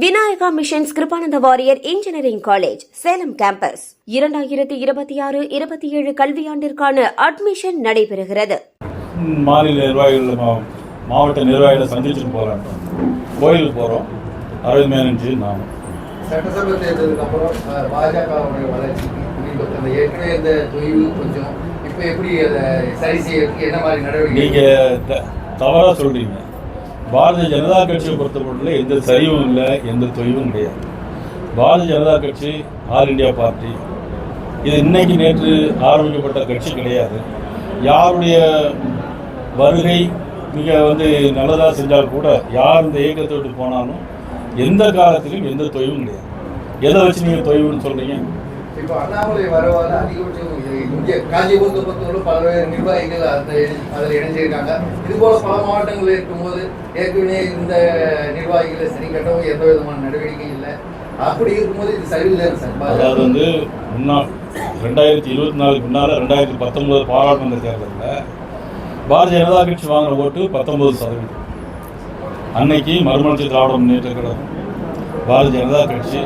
Vinayaka Missions Kirupananda Variyar engineering college Salem campus 2026-27 கல்வியாண்டிற்கான admission நடைபெறுகிறது. மாநில நிர்வாகிகள் மாவட்ட நிர்வாகிகளை சந்திச்சுட்டு போறாங்க. கோயிலுக்கு போறோம். அரவிந்த் மேனன்ஜி நானும் சட்டசபை தேர்தலுக்கு அப்புறம் பாஜகவுடைய வளர்ச்சிக்கு ஏற்கனவே இந்த தொய்வு கொஞ்சம் இப்போ எப்படி அதை சரி செய்யறதுக்கு என்ன மாதிரி நடவடிக்கை? நீங்க தவறா சொல்றீங்க. பாரதிய ஜனதா கட்சியை பொறுத்தமட்டில் எந்த சரிவும் இல்லை, எந்த தொய்வும் கிடையாது. பாரதிய ஜனதா கட்சி ஆல் இண்டியா பார்ட்டி, இது இன்னைக்கு நேற்று ஆரம்பிக்கப்பட்ட கட்சி கிடையாது. யாருடைய வருகை மிக நல்லதாக செஞ்சால் கூட, யார் இந்த இயக்கத்தை விட்டு போனாலும் எந்த காலத்திலும் எந்த தொய்வும் கிடையாது. எதை வச்சு நீங்கள் தொய்வுன்னு சொல்கிறீங்க? இப்போ அண்ணாமலை வரவால அதிகபட்சம் இங்கே காஞ்சிபுரத்தை பொறுத்தவரை பல்வேறு நிர்வாகிகள் அதில் இணைஞ்சிருக்காங்க. இது போல பல மாவட்டங்களில் இருக்கும்போது ஏற்கனவே இந்த நிர்வாகிகளை சரி கட்டவும் எந்த விதமான நடவடிக்கை இல்லை. அப்படி இருக்கும்போது இது சரியில்லை சார். அதாவது முன்னாள் 2024 முன்னால் 2019 பாராளுமன்ற தேர்தலில் பாரதிய ஜனதா கட்சி வாங்கின ஓட்டு 19%. அன்னைக்கு மறுமலர்ச்சி திராவிட முன்னேற்ற கழகம், பாரதிய ஜனதா கட்சி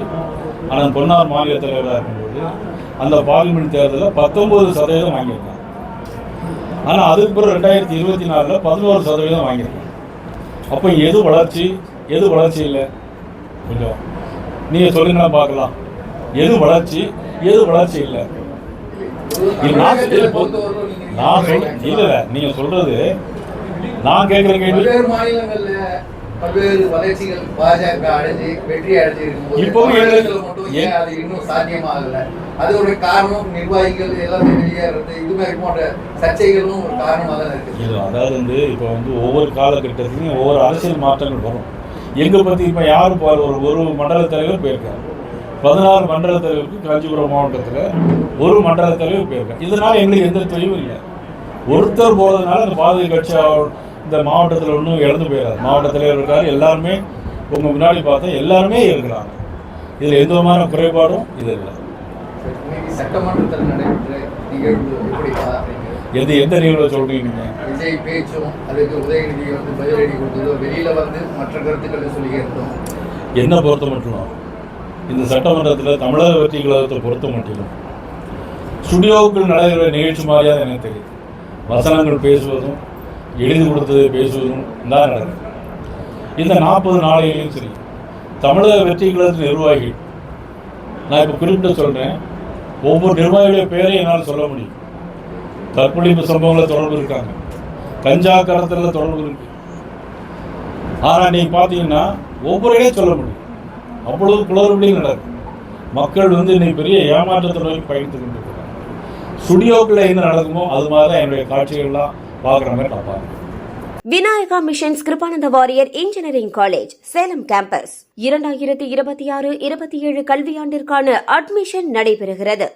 ஆனால் பொன்னார் மாநில தலைவராக இருக்கும்போது அந்த பார்லிமெண்ட் தேர்தலில் 19% வாங்கியிருக்காங்க. ஆனால் அதுக்கு பிறகு 2024 11% வாங்கியிருக்காங்க. அப்போ எது வளர்ச்சி, எது வளர்ச்சி இல்லை? கொஞ்சம் நீங்கள் சொல்லுங்கன்னா பார்க்கலாம். எது வளர்ச்சி, எது வளர்ச்சி இல்லை? நான் இல்லை, நீங்கள் சொல்றது நான் கேட்குற கேள்வி. பல்வேறு வளர்ச்சிகள் பாஜக அடைஞ்சு வெற்றி அடைஞ்சிருக்கும் இப்போ அது இன்னும் சாத்தியமாகல. அதோடைய காரணம் நிர்வாகிகள் எல்லாமே வெளியேறது, இது மாதிரி போன்ற சர்ச்சைகளும் ஒரு காரணமாக தான் இருக்கு. அதாவது இப்போ ஒவ்வொரு காலகட்டத்திலையும் ஒவ்வொரு அரசியல் மாற்றங்கள் வரும். எங்க பத்தி இப்போ யாரும் ஒரு மண்டல தலைவர் போயிருக்காரு. 16 மண்டல தலைவருக்கு காஞ்சிபுரம் மாவட்டத்தில் ஒரு மண்டல தலைவர் போயிருக்காரு. இதனால எங்களுக்கு எந்த தொய்வும் இல்லை. ஒருத்தர் போறதுனால அந்த பாரதிய கட்சி இந்த மாவட்டத்தில் ஒன்றும் இழந்து போயிடாது. மாவட்ட தலைவர் இருக்காரு, எல்லாருமே உங்கள் முன்னாடி பார்த்தா எல்லாருமே இருக்கிறாங்க. இதில் எந்த விதமான குறைபாடும் இது இல்லை. சட்டமன்றத்தில் நடைபெற்ற நிகழ்வு எந்த நிகழ்வை சொல்றீங்க? விஜய் பேச்சும் அதுக்கு உதயநிதி பதிலடி கொடுத்ததோ வெளியில மற்ற கருத்துக்களை சொல்லியிருந்தோம். என்ன பொறுத்த மட்டும் இந்த சட்டமன்றத்தில் தமிழக வெற்றி கழகத்தை பொறுத்த மட்டும் ஸ்டுடியோவுக்குள் நடைபெற நிகழ்ச்சி மாதிரியாக எனக்கு தெரியும். வசனங்கள் பேசுவதும் எழுதி கொடுத்தது பேசுவதும் தான் நடக்குது. இந்த 40 நாளையிலையும் சரி தமிழக வெற்றி கழகத்தின் நிர்வாகிகள், நான் இப்போ குறிப்பிட்டு சொல்கிறேன், ஒவ்வொரு நிர்வாகிகளுடைய பேரையும் என்னால் சொல்ல முடியும். கற்பழிப்பு சம்பவங்களில் தொடர்பு இருக்காங்க, கஞ்சா கடத்தலில் தொடர்பு இருக்கு. ஆனால் நீங்கள் பார்த்தீங்கன்னா ஒவ்வொரு இடையே சொல்ல முடியும். அவ்வளவு குளறுபடியும் நடக்கும். மக்கள் இன்னைக்கு பெரிய ஏமாற்றத்தை நோக்கி பயணித்து கொண்டிருக்கிறாங்க. ஸ்டுடியோக்குள்ள என்ன நடக்குமோ அது மாதிரி தான் என்னுடைய காட்சிகள்லாம் பார்க்குற மாதிரி நான் பார்க்குறேன். Vinayaka Missions Kirupananda Variyar engineering college Salem campus 2026-27 கல்வியாண்டிற்கான அட்மிஷன் நடைபெறுகிறது.